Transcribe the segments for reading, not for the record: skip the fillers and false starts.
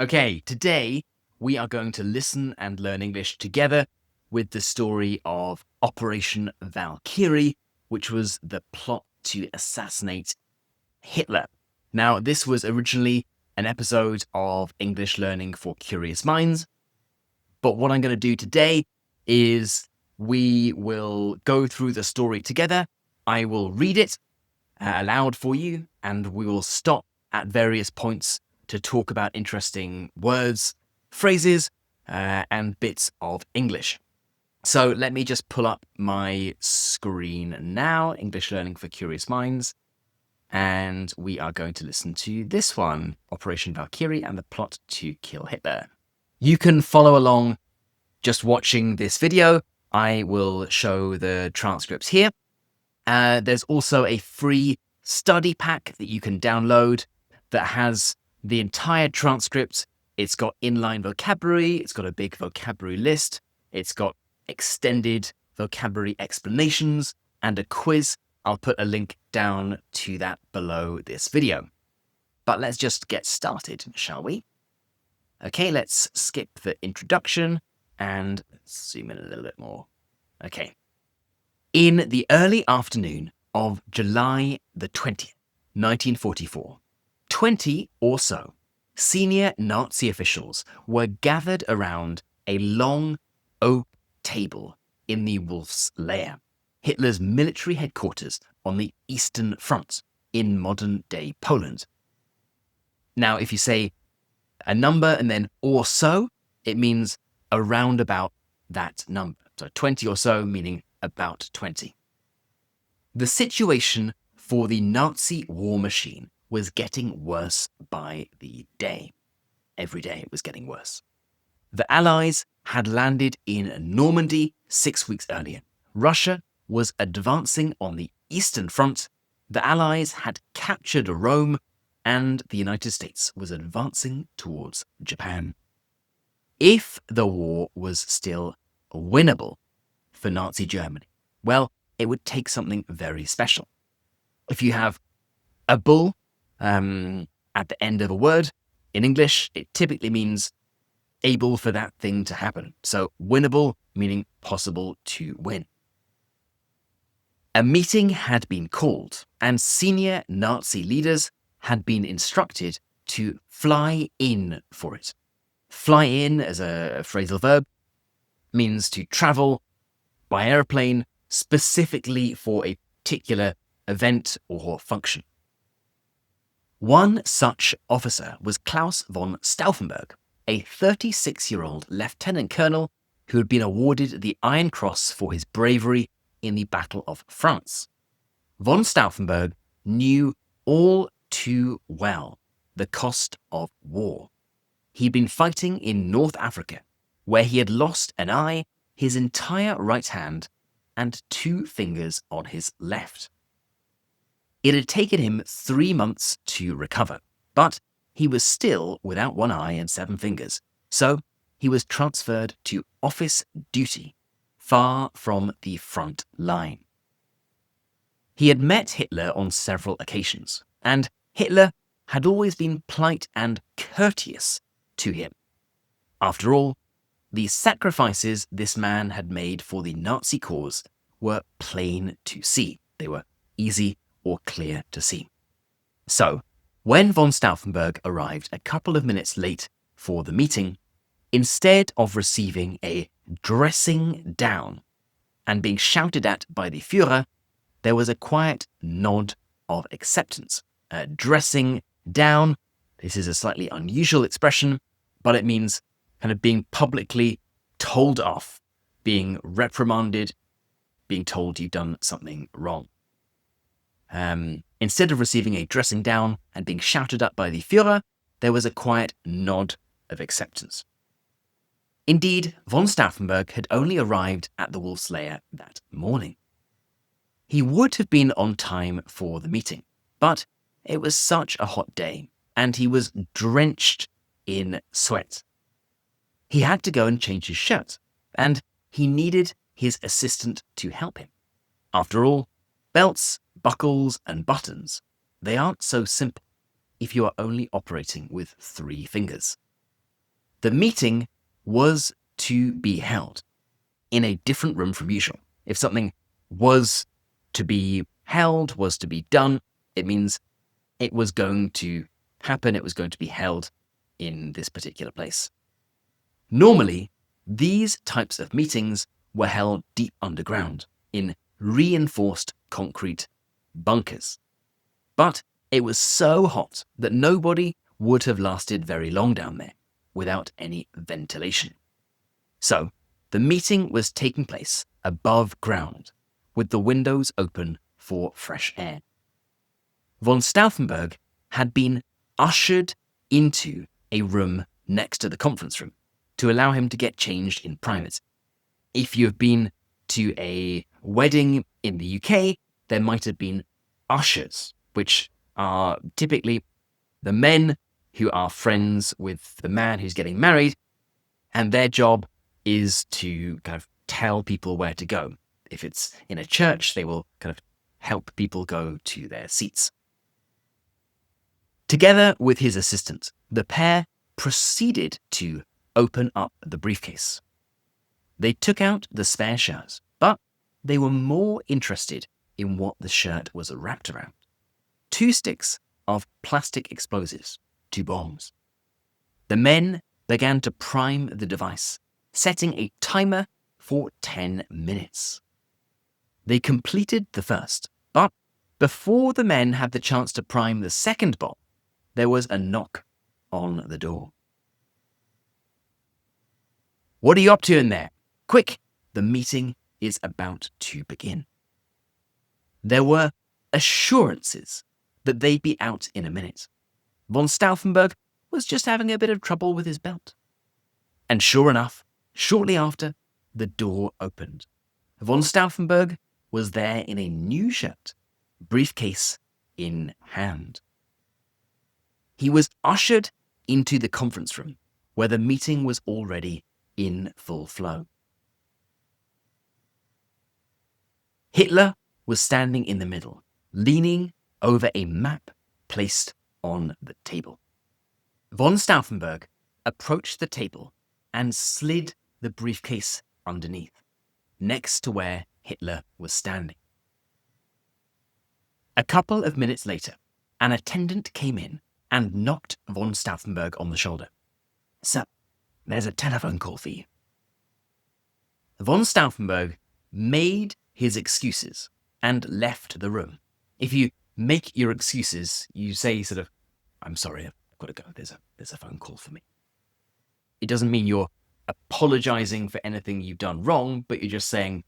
Okay, today we are going to listen and learn English together with the story of Operation Valkyrie, which was the plot to assassinate Hitler. Now, this was originally an episode of English Learning for Curious Minds, but what I'm going to do today is we will go through the story together. I will read it aloud for you, and we will stop at various points to talk about interesting words, phrases, and bits of English. So let me just pull up my screen now, English Learning for Curious Minds, and we are going to listen to this one, Operation Valkyrie and the plot to kill Hitler. You can follow along just watching this video. I will show the transcripts here. There's also a free study pack that you can download that has the entire transcript. It's got inline vocabulary, it's got a big vocabulary list, it's got extended vocabulary explanations, and a quiz. I'll put a link down to that below this video. But let's just get started, shall we? Okay, let's skip the introduction and zoom in a little bit more. Okay. In the early afternoon of July the 20th, 1944, 20 or so senior Nazi officials were gathered around a long oak table in the Wolf's Lair, Hitler's military headquarters on the Eastern Front in modern-day Poland. Now, if you say a number and then or so, it means around about that number. So 20 or so meaning about 20. The situation for the Nazi war machine was getting worse by the day. Every day it was getting worse. The Allies had landed in Normandy 6 weeks earlier. Russia was advancing on the Eastern Front. The Allies had captured Rome, and the United States was advancing towards Japan. If the war was still winnable for Nazi Germany, well, it would take something very special. If you have a bull at the end of a word, in English, it typically means able for that thing to happen. So winnable, meaning possible to win. A meeting had been called, and senior Nazi leaders had been instructed to fly in for it. Fly in, as a phrasal verb, means to travel by airplane specifically for a particular event or function. One such officer was Claus von Stauffenberg, a 36-year-old lieutenant colonel who had been awarded the Iron Cross for his bravery in the Battle of France. Von Stauffenberg knew all too well the cost of war. He'd been fighting in North Africa, where he had lost an eye, his entire right hand, and 2 fingers on his left. It had taken him 3 months to recover, but he was still without 1 eye and 7 fingers, so he was transferred to office duty, far from the front line. He had met Hitler on several occasions, and Hitler had always been polite and courteous to him. After all, the sacrifices this man had made for the Nazi cause were plain to see. They were easy or clear to see. So, when von Stauffenberg arrived a couple of minutes late for the meeting, instead of receiving a dressing down and being shouted at by the Führer, there was a quiet nod of acceptance. Dressing down, this is a slightly unusual expression, but it means kind of being publicly told off, being reprimanded, being told you've done something wrong. Instead of receiving a dressing down and being shouted at by the Führer, there was a quiet nod of acceptance. Indeed, von Stauffenberg had only arrived at the Wolf's Lair that morning. He would have been on time for the meeting, but it was such a hot day, and he was drenched in sweat. He had to go and change his shirt, and he needed his assistant to help him. After all, belts, buckles, and buttons, they aren't so simple if you are only operating with 3 fingers. The meeting was to be held in a different room from usual. If something was to be held, was to be done, it means it was going to happen, it was going to be held in this particular place. Normally, these types of meetings were held deep underground in reinforced concrete bunkers. But it was so hot that nobody would have lasted very long down there without any ventilation. So, the meeting was taking place above ground, with the windows open for fresh air. Von Stauffenberg had been ushered into a room next to the conference room to allow him to get changed in private. If you've been to a wedding in the UK, there might have been ushers, which are typically the men who are friends with the man who's getting married, and their job is to kind of tell people where to go. If it's in a church, they will kind of help people go to their seats. Together with his assistant, the pair proceeded to open up the briefcase. They took out the spare shirt, but they were more interested in what the shirt was wrapped around. 2 sticks of plastic explosives, 2 bombs. The men began to prime the device, setting a timer for 10 minutes. They completed the first, but before the men had the chance to prime the second bomb, there was a knock on the door. "What are you up to in there? Quick, the meeting is about to begin." There were assurances that they'd be out in a minute. Von Stauffenberg was just having a bit of trouble with his belt. And sure enough, shortly after, the door opened. Von Stauffenberg was there in a new shirt, briefcase in hand. He was ushered into the conference room, where the meeting was already in full flow. Hitler was standing in the middle, leaning over a map placed on the table. Von Stauffenberg approached the table and slid the briefcase underneath, next to where Hitler was standing. A couple of minutes later, an attendant came in and knocked von Stauffenberg on the shoulder. "Sir, there's a telephone call for you." Von Stauffenberg made his excuses and left the room. If you make your excuses, you say sort of, "I'm sorry, I've got to go. There's a phone call for me." It doesn't mean you're apologizing for anything you've done wrong, but you're just saying,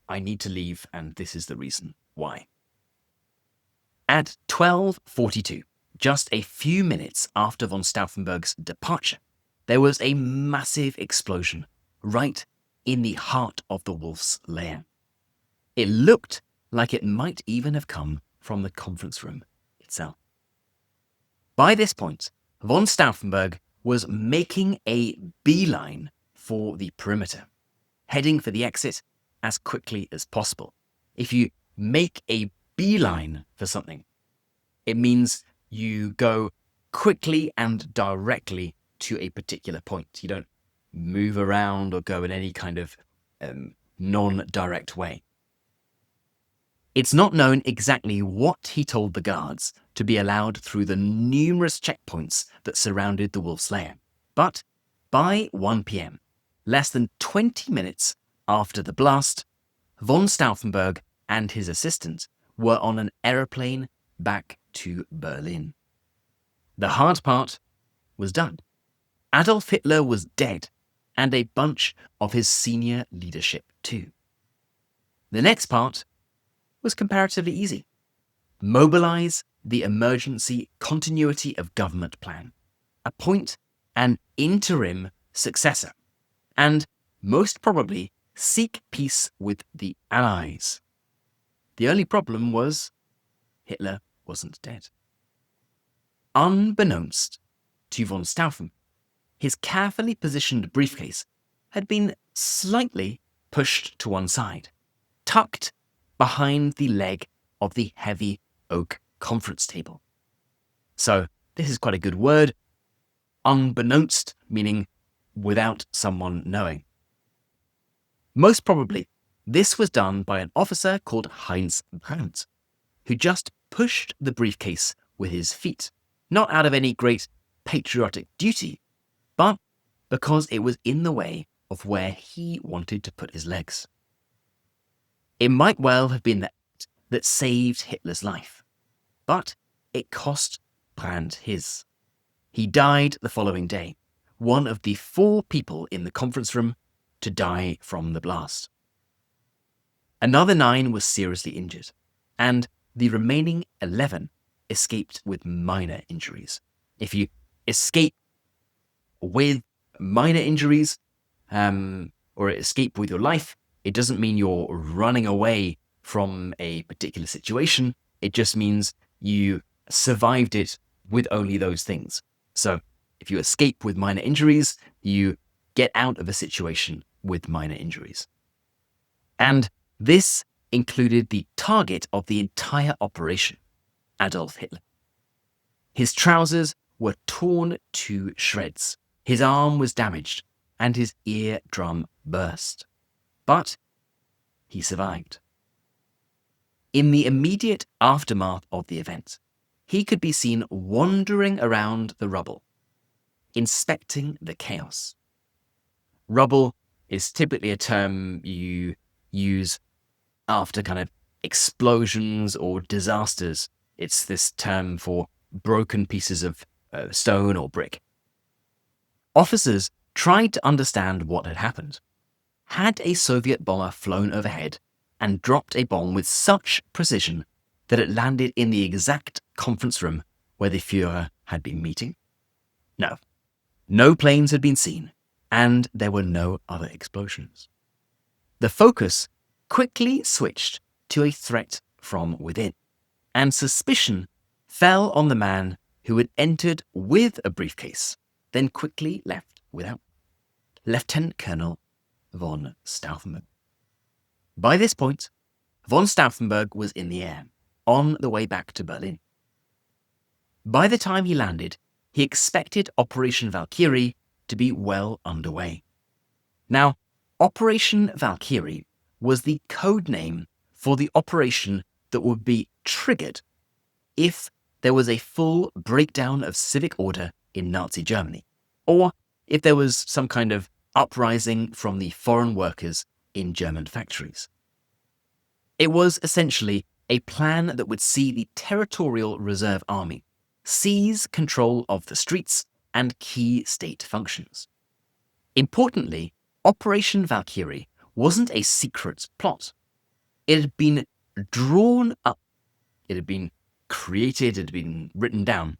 "I need to leave, and this is the reason why." At 12:42, just a few minutes after von Stauffenberg's departure, there was a massive explosion right in the heart of the wolf's lair. It looked like it might even have come from the conference room itself. By this point, von Stauffenberg was making a beeline for the perimeter, heading for the exit as quickly as possible. If you make a beeline for something, it means you go quickly and directly to a particular point. You don't move around or go in any kind of non-direct way. It's not known exactly what he told the guards to be allowed through the numerous checkpoints that surrounded the wolf's lair. But by 1 p.m., less than 20 minutes after the blast, von Stauffenberg and his assistant were on an aeroplane back to Berlin. The hard part was done. Adolf Hitler was dead, and a bunch of his senior leadership too. The next part was comparatively easy. Mobilize the emergency continuity of government plan, appoint an interim successor, and most probably seek peace with the Allies. The only problem was Hitler wasn't dead. Unbeknownst to von Stauffenberg, his carefully positioned briefcase had been slightly pushed to one side, tucked behind the leg of the heavy oak conference table. So this is quite a good word. Unbeknownst, meaning without someone knowing. Most probably, this was done by an officer called Heinz Brandt, who just pushed the briefcase with his feet, not out of any great patriotic duty, but because it was in the way of where he wanted to put his legs. It might well have been the act that saved Hitler's life, but it cost Brandt his. He died the following day, one of the 4 people in the conference room to die from the blast. Another 9 were seriously injured, and the remaining 11 escaped with minor injuries. If you escape with minor injuries, or escape with your life, it doesn't mean you're running away from a particular situation. It just means you survived it with only those things. So if you escape with minor injuries, you get out of a situation with minor injuries. And this included the target of the entire operation, Adolf Hitler. His trousers were torn to shreds, his arm was damaged, and his eardrum burst. But he survived. In the immediate aftermath of the event, he could be seen wandering around the rubble, inspecting the chaos. Rubble is typically a term you use after kind of explosions or disasters. It's this term for broken pieces of stone or brick. Officers tried to understand what had happened. Had a Soviet bomber flown overhead and dropped a bomb with such precision that it landed in the exact conference room where the Führer had been meeting? No. No planes had been seen, and there were no other explosions. The focus quickly switched to a threat from within, and suspicion fell on the man who had entered with a briefcase, then quickly left without. Lieutenant Colonel von Stauffenberg. By this point, von Stauffenberg was in the air, on the way back to Berlin. By the time he landed, he expected Operation Valkyrie to be well underway. Now, Operation Valkyrie was the code name for the operation that would be triggered if there was a full breakdown of civic order in Nazi Germany, or if there was some kind of uprising from the foreign workers in German factories. It was essentially a plan that would see the Territorial Reserve Army seize control of the streets and key state functions. Importantly, Operation Valkyrie wasn't a secret plot. It had been drawn up, it had been created, it had been written down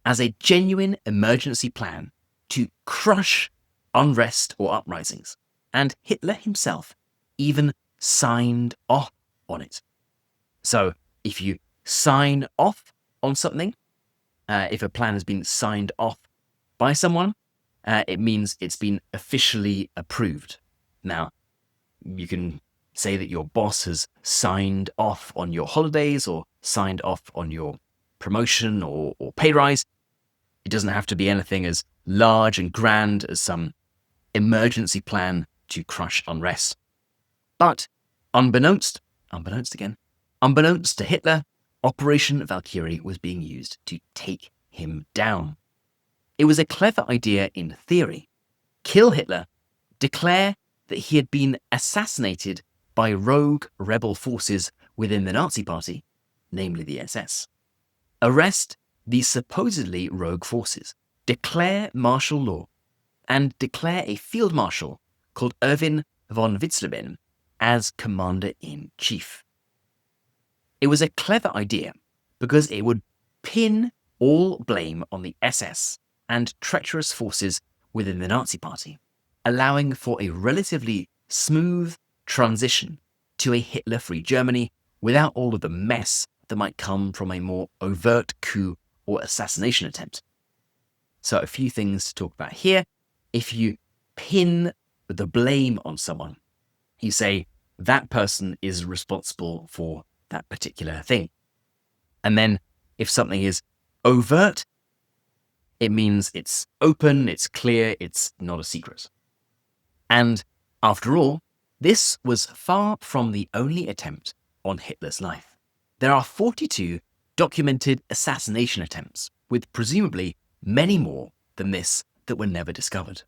as a genuine emergency plan to crush unrest or uprisings, and Hitler himself even signed off on it. So if you sign off on something, if a plan has been signed off by someone, it means it's been officially approved. Now, you can say that your boss has signed off on your holidays or signed off on your promotion or pay rise. It doesn't have to be anything as large and grand as some emergency plan to crush unrest. But unbeknownst to Hitler, Operation Valkyrie was being used to take him down. It was a clever idea in theory. Kill Hitler, declare that he had been assassinated by rogue rebel forces within the Nazi Party, namely the SS. Arrest these supposedly rogue forces, declare martial law, and declare a field marshal called Erwin von Witzleben as commander-in-chief. It was a clever idea because it would pin all blame on the SS and treacherous forces within the Nazi Party, allowing for a relatively smooth transition to a Hitler-free Germany without all of the mess that might come from a more overt coup or assassination attempt. So a few things to talk about here. If you pin the blame on someone, you say that person is responsible for that particular thing. And then if something is overt, It means it's open, it's clear, it's not a secret. And after all, this was far from the only attempt on Hitler's life. There are 42 documented assassination attempts, with presumably many more than this that were never discovered.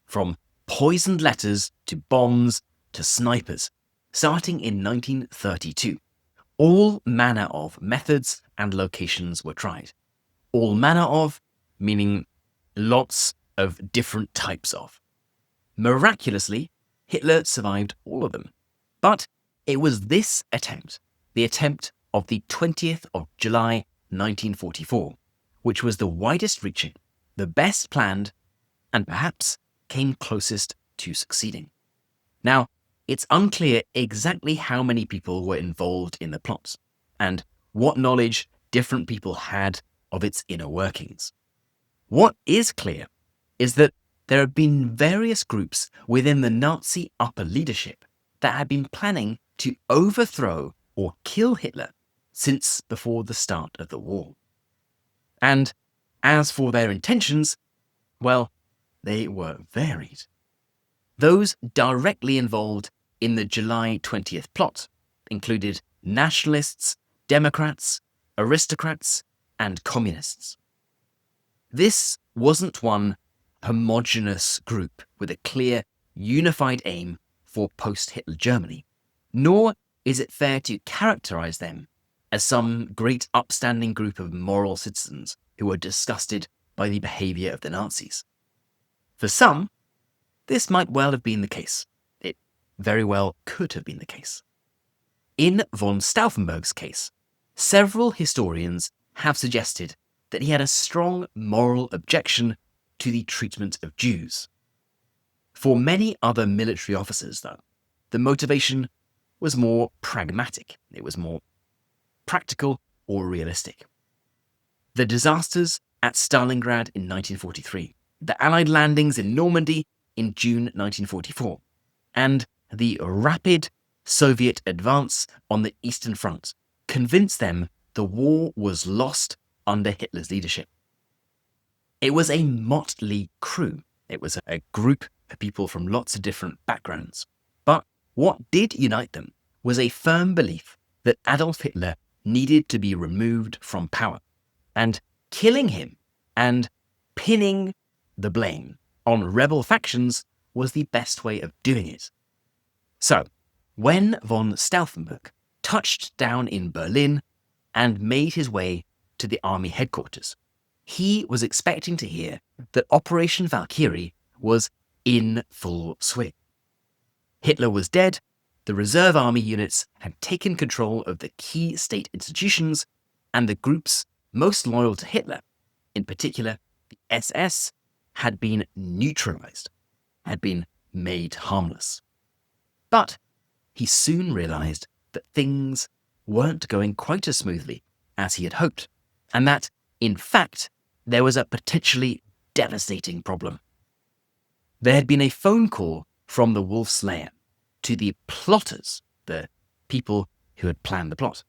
From poisoned letters to bombs to snipers, starting in 1932. All manner of methods and locations were tried. All manner of, meaning lots of different types of. Miraculously, Hitler survived all of them. But it was this attempt, the attempt of the 20th of July 1944, which was the widest reaching, the best planned, and perhaps came closest to succeeding. Now, it's unclear exactly how many people were involved in the plot, and what knowledge different people had of its inner workings. What is clear is that there have been various groups within the Nazi upper leadership that had been planning to overthrow or kill Hitler since before the start of the war. And as for their intentions, well, they were varied. Those directly involved in the July 20th plot included nationalists, Democrats, aristocrats, and communists. This wasn't one homogeneous group with a clear, unified aim for post-Hitler Germany, nor is it fair to characterize them as some great upstanding group of moral citizens who were disgusted by the behavior of the Nazis. For some, this might well have been the case. It very well could have been the case. In von Stauffenberg's case, several historians have suggested that he had a strong moral objection to the treatment of Jews. For many other military officers, though, the motivation was more pragmatic. It was more practical or realistic. The disasters at Stalingrad in 1943, the Allied landings in Normandy in June 1944, and the rapid Soviet advance on the Eastern Front convinced them the war was lost under Hitler's leadership. It was a motley crew. It was a group of people from lots of different backgrounds. But what did unite them was a firm belief that Adolf Hitler needed to be removed from power, and killing him and pinning the blame on rebel factions was the best way of doing it. So, when von Stauffenberg touched down in Berlin and made his way to the army headquarters, he was expecting to hear that Operation Valkyrie was in full swing. Hitler was dead, the reserve army units had taken control of the key state institutions, and the groups most loyal to Hitler, in particular the SS, had been neutralized, had been made harmless. But he soon realized that things weren't going quite as smoothly as he had hoped, and that, in fact, there was a potentially devastating problem. There had been a phone call from the Wolf's Lair to the plotters, the people who had planned the plot,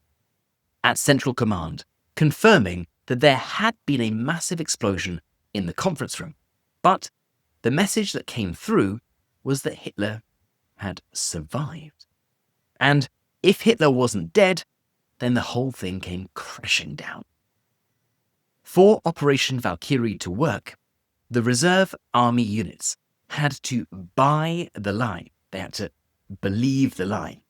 at Central Command, confirming that there had been a massive explosion in the conference room. But the message that came through was that Hitler had survived. And if Hitler wasn't dead, then the whole thing came crashing down. For Operation Valkyrie to work, the reserve army units had to buy the lie, they had to believe the lie,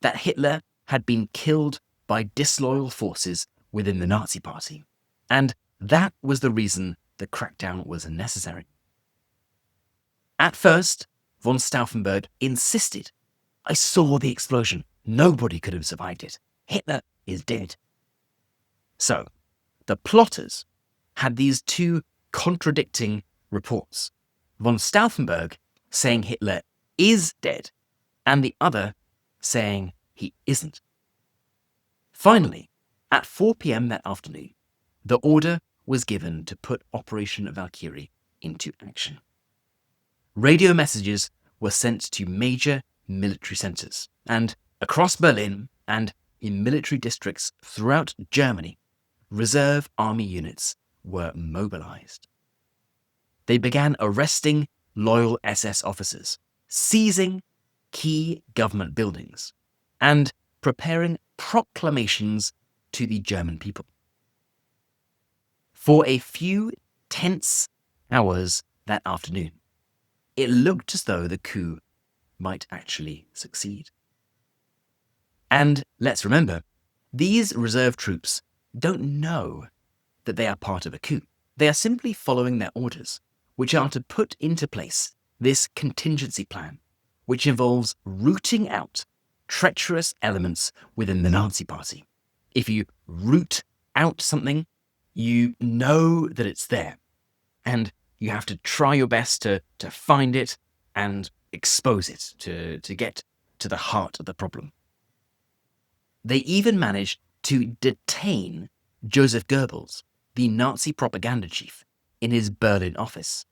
that Hitler had been killed by disloyal forces within the Nazi Party. And that was the reason the crackdown was necessary. At first, von Stauffenberg insisted, "I saw the explosion. Nobody could have survived it. Hitler is dead." So, the plotters had these two contradicting reports. Von Stauffenberg saying Hitler is dead, and the other saying he isn't. Finally, at 4 p.m. that afternoon, the order was given to put Operation Valkyrie into action. Radio messages were sent to major military centers, and across Berlin and in military districts throughout Germany, reserve army units were mobilized. they began arresting loyal SS officers, seizing key government buildings, and preparing proclamations to the German people. For a few tense hours that afternoon, it looked as though the coup might actually succeed. And let's remember, these reserve troops don't know that they are part of a coup. They are simply following their orders, which are to put into place this contingency plan, which involves rooting out treacherous elements within the Nazi Party. If you root out something, you know that it's there, and you have to try your best to find it and expose it, to get to the heart of the problem. They even managed to detain Joseph Goebbels, the Nazi propaganda chief, in his Berlin office.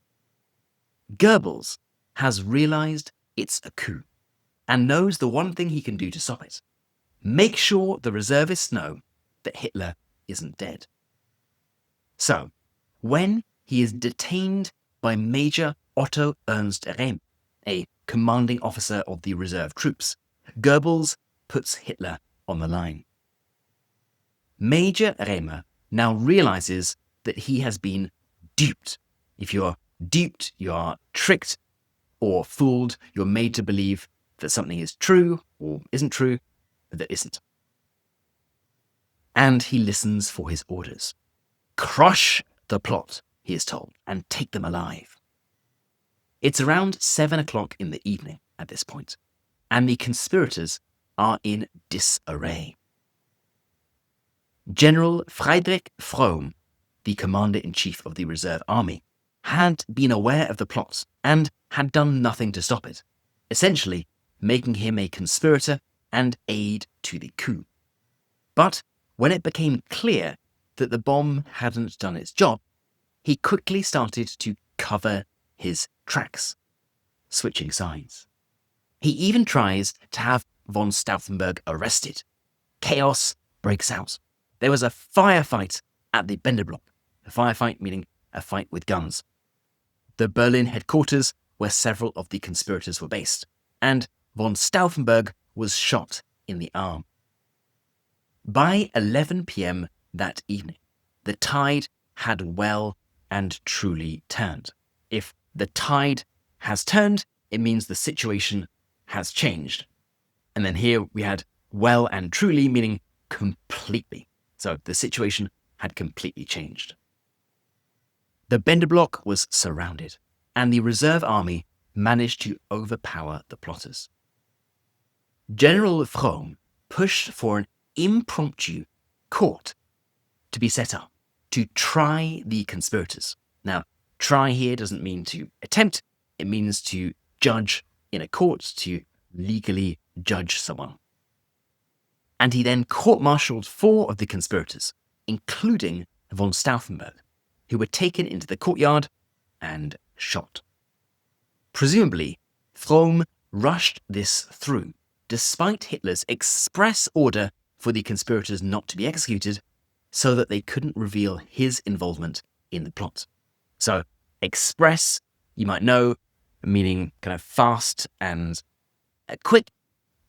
Goebbels has realized it's a coup and knows the one thing he can do to stop it: make sure the reservists know that Hitler isn't dead. So, when he is detained by Major Otto Ernst Rehm, a commanding officer of the reserve troops, Goebbels puts Hitler on the line. Major Rehm now realizes that he has been duped. If you're duped, you are tricked or fooled, you're made to believe that something is true or isn't true, that isn't. And he listens for his orders. Crush the plot, he is told, and take them alive. It's around 7 o'clock in the evening at this point, and the conspirators are in disarray. General Friedrich Fromm, the commander-in-chief of the reserve army, had been aware of the plot and had done nothing to stop it, essentially making him a conspirator and aid to the coup. But when it became clear that the bomb hadn't done its job, he quickly started to cover his tracks, switching sides. He even tries to have von Stauffenberg arrested. Chaos breaks out. There was a firefight at the Bänderblock, a firefight meaning a fight with guns. The Berlin headquarters where several of the conspirators were based, and von Stauffenberg was shot in the arm. By 11 p.m. that evening, the tide had well and truly turned. If the tide has turned, it means the situation has changed. And then here we had well and truly, meaning completely. So the situation had completely changed. The Bänderblock was surrounded, and the reserve army managed to overpower the plotters. General Fromm pushed for an impromptu court to be set up to try the conspirators. Now, try here doesn't mean to attempt, it means to judge in a court, to legally judge someone. And he then court-martialed 4 of the conspirators, including von Stauffenberg, who were taken into the courtyard and shot. Presumably, Fromm rushed this through, despite Hitler's express order for the conspirators not to be executed, so that they couldn't reveal his involvement in the plot. So, express, you might know, meaning kind of fast and quick,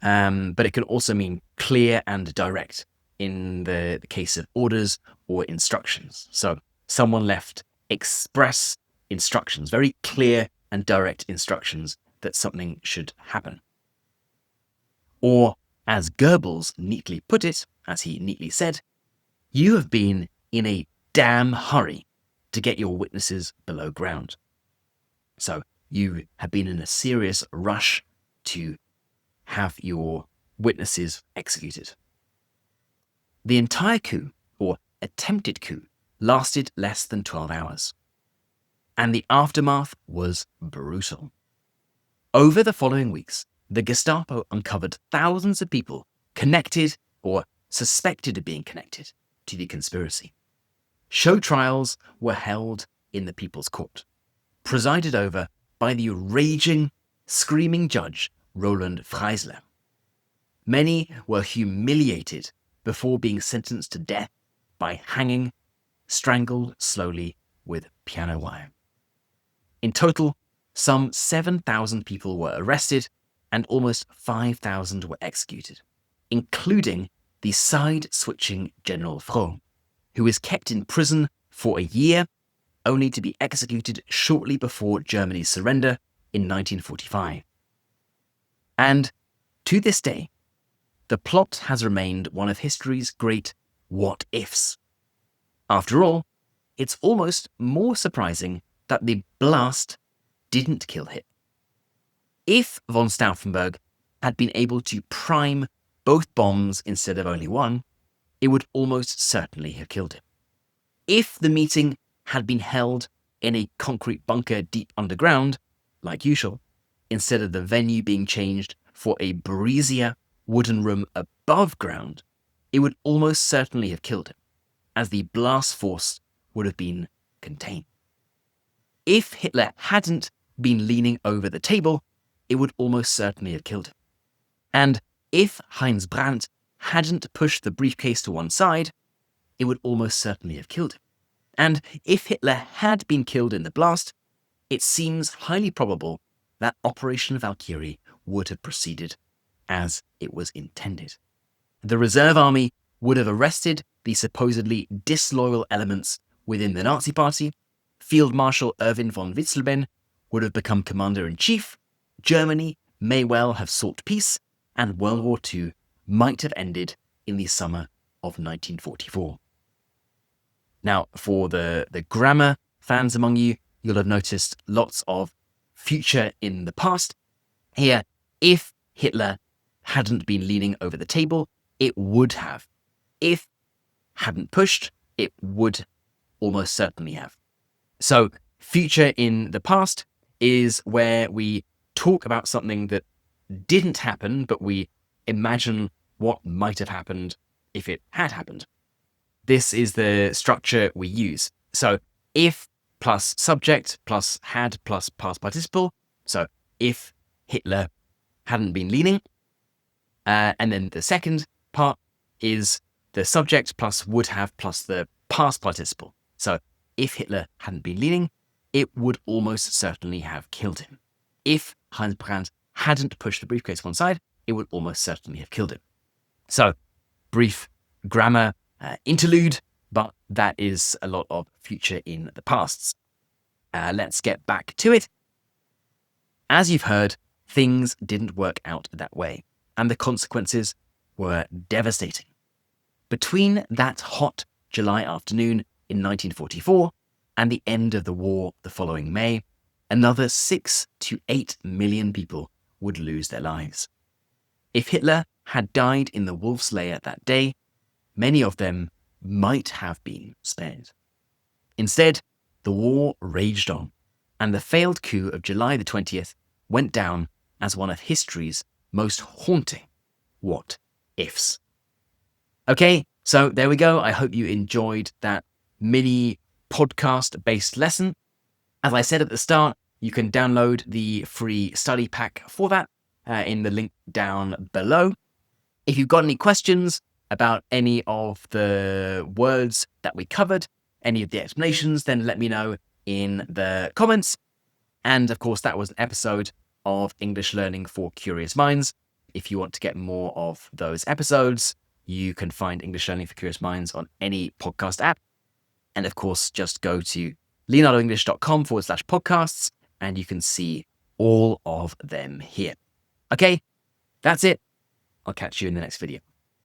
but it can also mean clear and direct in the case of orders or instructions. So someone left express instructions, very clear and direct instructions that something should happen. Or, as Goebbels neatly put it, as he neatly said, you have been in a damn hurry to get your witnesses below ground. So you have been in a serious rush to have your witnesses executed. The entire coup, or attempted coup, lasted less than 12 hours. And the aftermath was brutal. Over the following weeks, the Gestapo uncovered thousands of people connected or suspected of being connected to the conspiracy. Show trials were held in the People's Court, presided over by the raging, screaming judge Roland Freisler. Many were humiliated before being sentenced to death by hanging, strangled slowly with piano wire. In total, some 7,000 people were arrested and almost 5,000 were executed, including the side-switching General Froh, who was kept in prison for a year, only to be executed shortly before Germany's surrender in 1945. And to this day, the plot has remained one of history's great what-ifs. After all, it's almost more surprising that the blast didn't kill Hitler. If von Stauffenberg had been able to prime both bombs instead of only one, it would almost certainly have killed him. If the meeting had been held in a concrete bunker deep underground, like usual, instead of the venue being changed for a breezier wooden room above ground, it would almost certainly have killed him, as the blast force would have been contained. If Hitler hadn't been leaning over the table, it would almost certainly have killed him. And if Heinz Brandt hadn't pushed the briefcase to one side, it would almost certainly have killed him. And if Hitler had been killed in the blast, it seems highly probable that Operation Valkyrie would have proceeded as it was intended. The reserve army would have arrested the supposedly disloyal elements within the Nazi Party, Field Marshal Erwin von Witzleben would have become commander-in-chief, Germany may well have sought peace, and World War II might have ended in the summer of 1944. Now, for the grammar fans among you, you'll have noticed lots of future in the past. Here, if Hitler hadn't been leaning over the table, it would have. If hadn't pushed, it would almost certainly have. So, future in the past is where we talk about something that didn't happen, but we imagine what might have happened if it had happened. This is the structure we use. So, if plus subject plus had plus past participle. So, if Hitler hadn't been leaning. And then the second part is the subject plus would have plus the past participle. So, if Hitler hadn't been leaning, it would almost certainly have killed him. If Heinz Brandt hadn't pushed the briefcase one side, it would almost certainly have killed him. So, brief grammar interlude, but that is a lot of future in the pasts. Let's get back to it. As you've heard, things didn't work out that way, and the consequences were devastating. Between that hot July afternoon in 1944 and the end of the war the following May, another 6 to 8 million people would lose their lives. If Hitler had died in the Wolf's Lair that day, many of them might have been spared. Instead, the war raged on, and the failed coup of July the 20th went down as one of history's most haunting what-ifs. Okay, so there we go. I hope you enjoyed that mini podcast-based lesson. As I said at the start, you can download the free study pack for that in the link down below. If you've got any questions about any of the words that we covered, any of the explanations, then let me know in the comments. And of course, that was an episode of English Learning for Curious Minds. If you want to get more of those episodes, you can find English Learning for Curious Minds on any podcast app. And of course, just go to leonardoenglish.com/podcasts and you can see all of them here. Okay, that's it. I'll catch you in the next video.